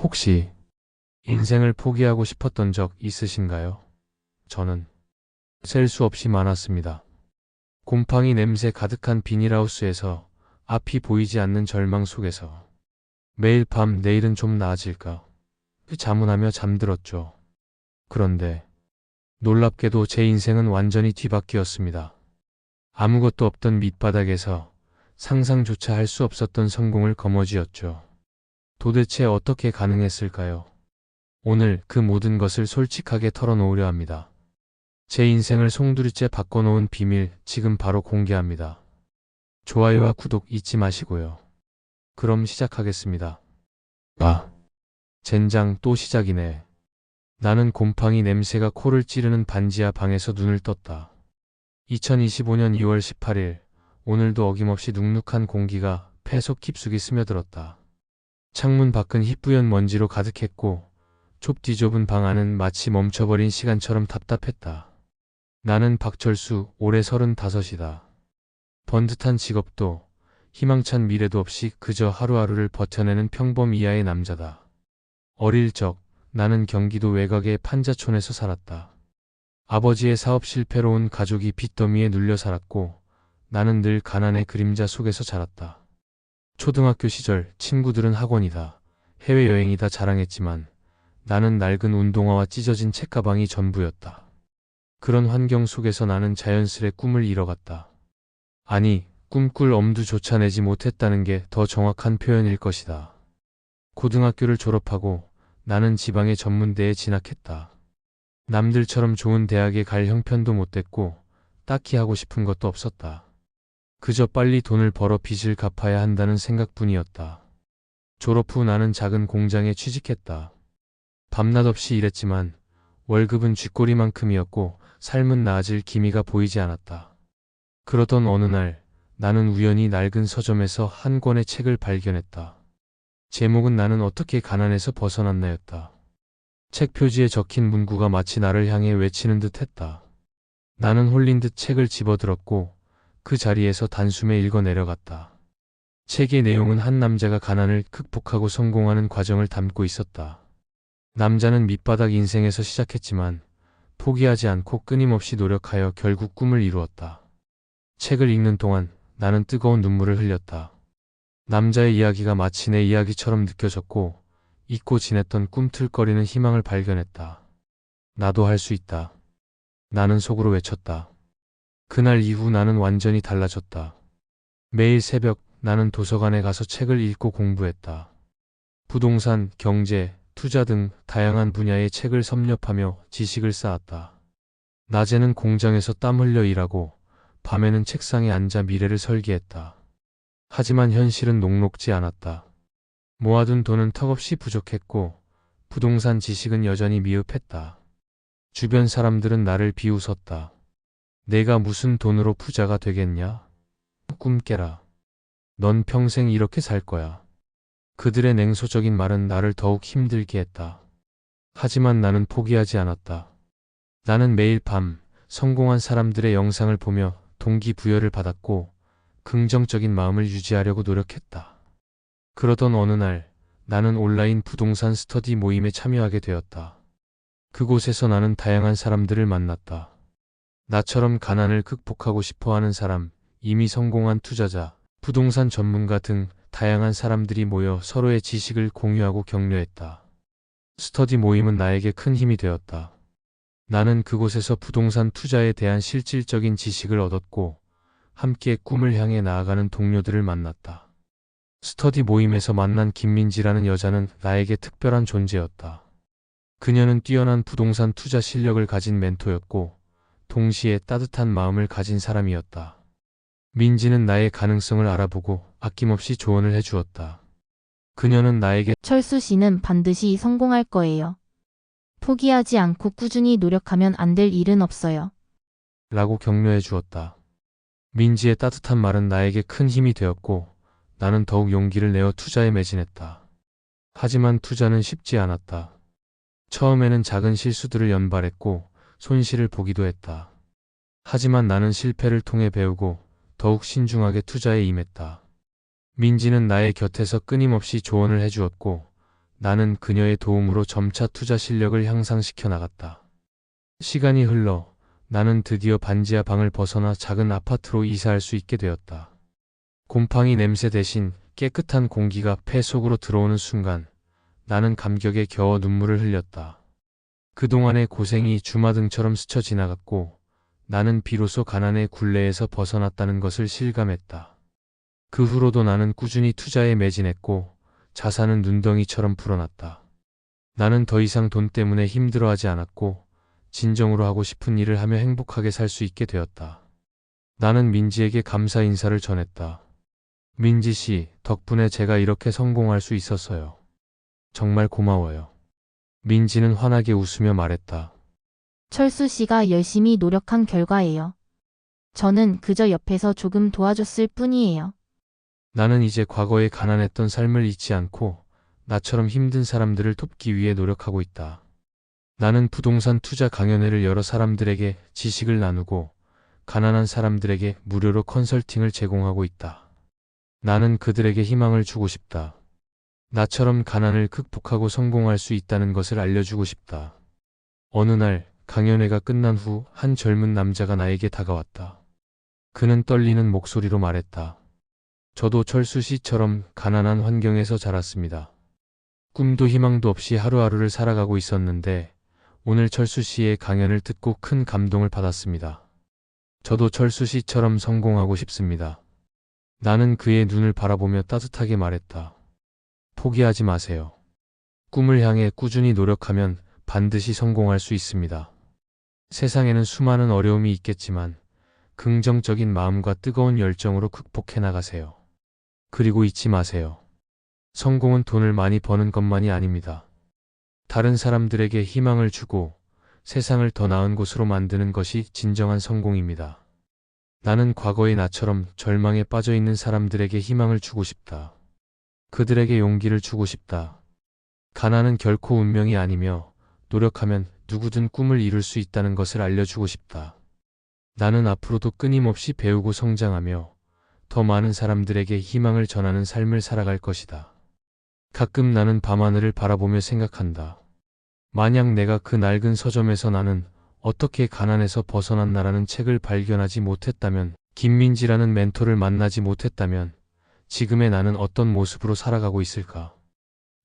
혹시 인생을 포기하고 싶었던 적 있으신가요? 저는 셀 수 없이 많았습니다. 곰팡이 냄새 가득한 비닐하우스에서 앞이 보이지 않는 절망 속에서 매일 밤 내일은 좀 나아질까 자문하며 잠들었죠. 그런데 놀랍게도 제 인생은 완전히 뒤바뀌었습니다. 아무것도 없던 밑바닥에서 상상조차 할 수 없었던 성공을 거머쥐었죠. 도대체 어떻게 가능했을까요? 오늘 그 모든 것을 솔직하게 털어놓으려 합니다. 제 인생을 송두리째 바꿔놓은 비밀 지금 바로 공개합니다. 좋아요와 구독 잊지 마시고요. 그럼 시작하겠습니다. 젠장 또 시작이네. 나는 곰팡이 냄새가 코를 찌르는 반지하 방에서 눈을 떴다. 2025년 2월 18일, 오늘도 어김없이 눅눅한 공기가 폐속 깊숙이 스며들었다. 창문 밖은 희뿌연 먼지로 가득했고 좁디 좁은 방 안은 마치 멈춰버린 시간처럼 답답했다. 나는 박철수, 올해 35이다. 번듯한 직업도 희망찬 미래도 없이 그저 하루하루를 버텨내는 평범 이하의 남자다. 어릴 적 나는 경기도 외곽의 판자촌에서 살았다. 아버지의 사업 실패로 온 가족이 빚더미에 눌려 살았고 나는 늘 가난의 그림자 속에서 자랐다. 초등학교 시절 친구들은 학원이다, 해외여행이다 자랑했지만 나는 낡은 운동화와 찢어진 책가방이 전부였다. 그런 환경 속에서 나는 자연스레 꿈을 잃어갔다. 아니, 꿈꿀 엄두조차 내지 못했다는 게 더 정확한 표현일 것이다. 고등학교를 졸업하고 나는 지방의 전문대에 진학했다. 남들처럼 좋은 대학에 갈 형편도 못 됐고 딱히 하고 싶은 것도 없었다. 그저 빨리 돈을 벌어 빚을 갚아야 한다는 생각뿐이었다. 졸업 후 나는 작은 공장에 취직했다. 밤낮 없이 일했지만 월급은 쥐꼬리만큼이었고 삶은 나아질 기미가 보이지 않았다. 그러던 어느 날 나는 우연히 낡은 서점에서 한 권의 책을 발견했다. 제목은 나는 어떻게 가난에서 벗어났나였다. 책 표지에 적힌 문구가 마치 나를 향해 외치는 듯 했다. 나는 홀린 듯 책을 집어들었고 그 자리에서 단숨에 읽어 내려갔다. 책의 내용은 한 남자가 가난을 극복하고 성공하는 과정을 담고 있었다. 남자는 밑바닥 인생에서 시작했지만 포기하지 않고 끊임없이 노력하여 결국 꿈을 이루었다. 책을 읽는 동안 나는 뜨거운 눈물을 흘렸다. 남자의 이야기가 마치 내 이야기처럼 느껴졌고 잊고 지냈던 꿈틀거리는 희망을 발견했다. 나도 할 수 있다. 나는 속으로 외쳤다. 그날 이후 나는 완전히 달라졌다. 매일 새벽 나는 도서관에 가서 책을 읽고 공부했다. 부동산, 경제, 투자 등 다양한 분야의 책을 섭렵하며 지식을 쌓았다. 낮에는 공장에서 땀 흘려 일하고 밤에는 책상에 앉아 미래를 설계했다. 하지만 현실은 녹록지 않았다. 모아둔 돈은 턱없이 부족했고 부동산 지식은 여전히 미흡했다. 주변 사람들은 나를 비웃었다. 내가 무슨 돈으로 부자가 되겠냐? 꿈 깨라. 넌 평생 이렇게 살 거야. 그들의 냉소적인 말은 나를 더욱 힘들게 했다. 하지만 나는 포기하지 않았다. 나는 매일 밤 성공한 사람들의 영상을 보며 동기부여를 받았고 긍정적인 마음을 유지하려고 노력했다. 그러던 어느 날 나는 온라인 부동산 스터디 모임에 참여하게 되었다. 그곳에서 나는 다양한 사람들을 만났다. 나처럼 가난을 극복하고 싶어하는 사람, 이미 성공한 투자자, 부동산 전문가 등 다양한 사람들이 모여 서로의 지식을 공유하고 격려했다. 스터디 모임은 나에게 큰 힘이 되었다. 나는 그곳에서 부동산 투자에 대한 실질적인 지식을 얻었고 함께 꿈을 향해 나아가는 동료들을 만났다. 스터디 모임에서 만난 김민지라는 여자는 나에게 특별한 존재였다. 그녀는 뛰어난 부동산 투자 실력을 가진 멘토였고 동시에 따뜻한 마음을 가진 사람이었다. 민지는 나의 가능성을 알아보고 아낌없이 조언을 해주었다. 그녀는 나에게 철수 씨는 반드시 성공할 거예요. 포기하지 않고 꾸준히 노력하면 안 될 일은 없어요. 라고 격려해 주었다. 민지의 따뜻한 말은 나에게 큰 힘이 되었고 나는 더욱 용기를 내어 투자에 매진했다. 하지만 투자는 쉽지 않았다. 처음에는 작은 실수들을 연발했고 손실을 보기도 했다. 하지만 나는 실패를 통해 배우고 더욱 신중하게 투자에 임했다. 민지는 나의 곁에서 끊임없이 조언을 해주었고 나는 그녀의 도움으로 점차 투자 실력을 향상시켜 나갔다. 시간이 흘러 나는 드디어 반지하 방을 벗어나 작은 아파트로 이사할 수 있게 되었다. 곰팡이 냄새 대신 깨끗한 공기가 폐 속으로 들어오는 순간 나는 감격에 겨워 눈물을 흘렸다. 그동안의 고생이 주마등처럼 스쳐 지나갔고 나는 비로소 가난의 굴레에서 벗어났다는 것을 실감했다. 그 후로도 나는 꾸준히 투자에 매진했고 자산은 눈덩이처럼 불어났다. 나는 더 이상 돈 때문에 힘들어하지 않았고 진정으로 하고 싶은 일을 하며 행복하게 살 수 있게 되었다. 나는 민지에게 감사 인사를 전했다. 민지 씨, 덕분에 제가 이렇게 성공할 수 있었어요. 정말 고마워요. 민지는 환하게 웃으며 말했다. 철수 씨가 열심히 노력한 결과예요. 저는 그저 옆에서 조금 도와줬을 뿐이에요. 나는 이제 과거에 가난했던 삶을 잊지 않고 나처럼 힘든 사람들을 돕기 위해 노력하고 있다. 나는 부동산 투자 강연회를 열어 사람들에게 지식을 나누고 가난한 사람들에게 무료로 컨설팅을 제공하고 있다. 나는 그들에게 희망을 주고 싶다. 나처럼 가난을 극복하고 성공할 수 있다는 것을 알려주고 싶다. 어느 날 강연회가 끝난 후 한 젊은 남자가 나에게 다가왔다. 그는 떨리는 목소리로 말했다. 저도 철수 씨처럼 가난한 환경에서 자랐습니다. 꿈도 희망도 없이 하루하루를 살아가고 있었는데 오늘 철수 씨의 강연을 듣고 큰 감동을 받았습니다. 저도 철수 씨처럼 성공하고 싶습니다. 나는 그의 눈을 바라보며 따뜻하게 말했다. 포기하지 마세요. 꿈을 향해 꾸준히 노력하면 반드시 성공할 수 있습니다. 세상에는 수많은 어려움이 있겠지만 긍정적인 마음과 뜨거운 열정으로 극복해 나가세요. 그리고 잊지 마세요. 성공은 돈을 많이 버는 것만이 아닙니다. 다른 사람들에게 희망을 주고 세상을 더 나은 곳으로 만드는 것이 진정한 성공입니다. 나는 과거의 나처럼 절망에 빠져 있는 사람들에게 희망을 주고 싶다. 그들에게 용기를 주고 싶다. 가난은 결코 운명이 아니며 노력하면 누구든 꿈을 이룰 수 있다는 것을 알려주고 싶다. 나는 앞으로도 끊임없이 배우고 성장하며 더 많은 사람들에게 희망을 전하는 삶을 살아갈 것이다. 가끔 나는 밤하늘을 바라보며 생각한다. 만약 내가 그 낡은 서점에서 나는 어떻게 가난에서 벗어났나라는 책을 발견하지 못했다면, 김민지라는 멘토를 만나지 못했다면 지금의 나는 어떤 모습으로 살아가고 있을까?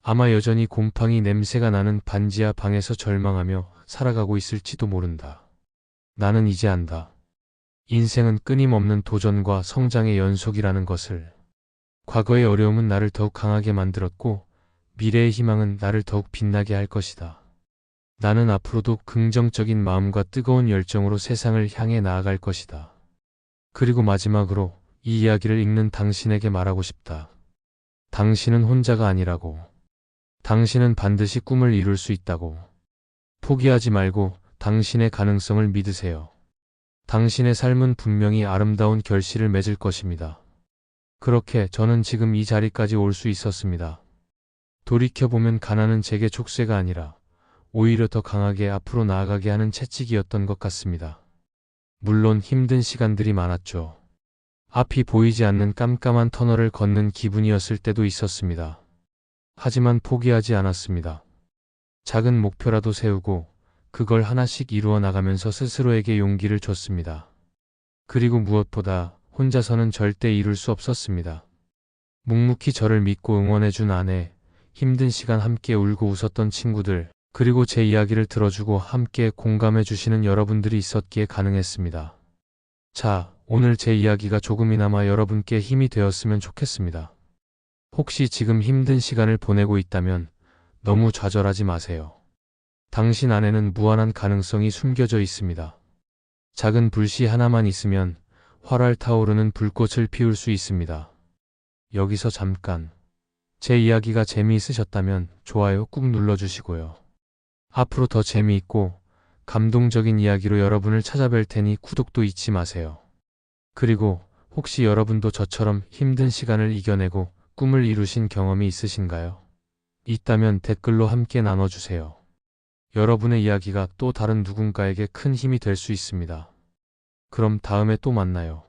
아마 여전히 곰팡이 냄새가 나는 반지하 방에서 절망하며 살아가고 있을지도 모른다. 나는 이제 안다. 인생은 끊임없는 도전과 성장의 연속이라는 것을. 과거의 어려움은 나를 더욱 강하게 만들었고 미래의 희망은 나를 더욱 빛나게 할 것이다. 나는 앞으로도 긍정적인 마음과 뜨거운 열정으로 세상을 향해 나아갈 것이다. 그리고 마지막으로 이 이야기를 읽는 당신에게 말하고 싶다. 당신은 혼자가 아니라고. 당신은 반드시 꿈을 이룰 수 있다고. 포기하지 말고 당신의 가능성을 믿으세요. 당신의 삶은 분명히 아름다운 결실을 맺을 것입니다. 그렇게 저는 지금 이 자리까지 올 수 있었습니다. 돌이켜보면 가난은 제게 족쇄가 아니라 오히려 더 강하게 앞으로 나아가게 하는 채찍이었던 것 같습니다. 물론 힘든 시간들이 많았죠. 앞이 보이지 않는 깜깜한 터널을 걷는 기분이었을 때도 있었습니다. 하지만 포기하지 않았습니다. 작은 목표라도 세우고 그걸 하나씩 이루어 나가면서 스스로에게 용기를 줬습니다. 그리고 무엇보다 혼자서는 절대 이룰 수 없었습니다. 묵묵히 저를 믿고 응원해준 아내, 힘든 시간 함께 울고 웃었던 친구들, 그리고 제 이야기를 들어주고 함께 공감해주시는 여러분들이 있었기에 가능했습니다. 자, 오늘 제 이야기가 조금이나마 여러분께 힘이 되었으면 좋겠습니다. 혹시 지금 힘든 시간을 보내고 있다면 너무 좌절하지 마세요. 당신 안에는 무한한 가능성이 숨겨져 있습니다. 작은 불씨 하나만 있으면 활활 타오르는 불꽃을 피울 수 있습니다. 여기서 잠깐. 제 이야기가 재미있으셨다면 좋아요 꾹 눌러주시고요. 앞으로 더 재미있고 감동적인 이야기로 여러분을 찾아뵐 테니 구독도 잊지 마세요. 그리고 혹시 여러분도 저처럼 힘든 시간을 이겨내고 꿈을 이루신 경험이 있으신가요? 있다면 댓글로 함께 나눠주세요. 여러분의 이야기가 또 다른 누군가에게 큰 힘이 될 수 있습니다. 그럼 다음에 또 만나요.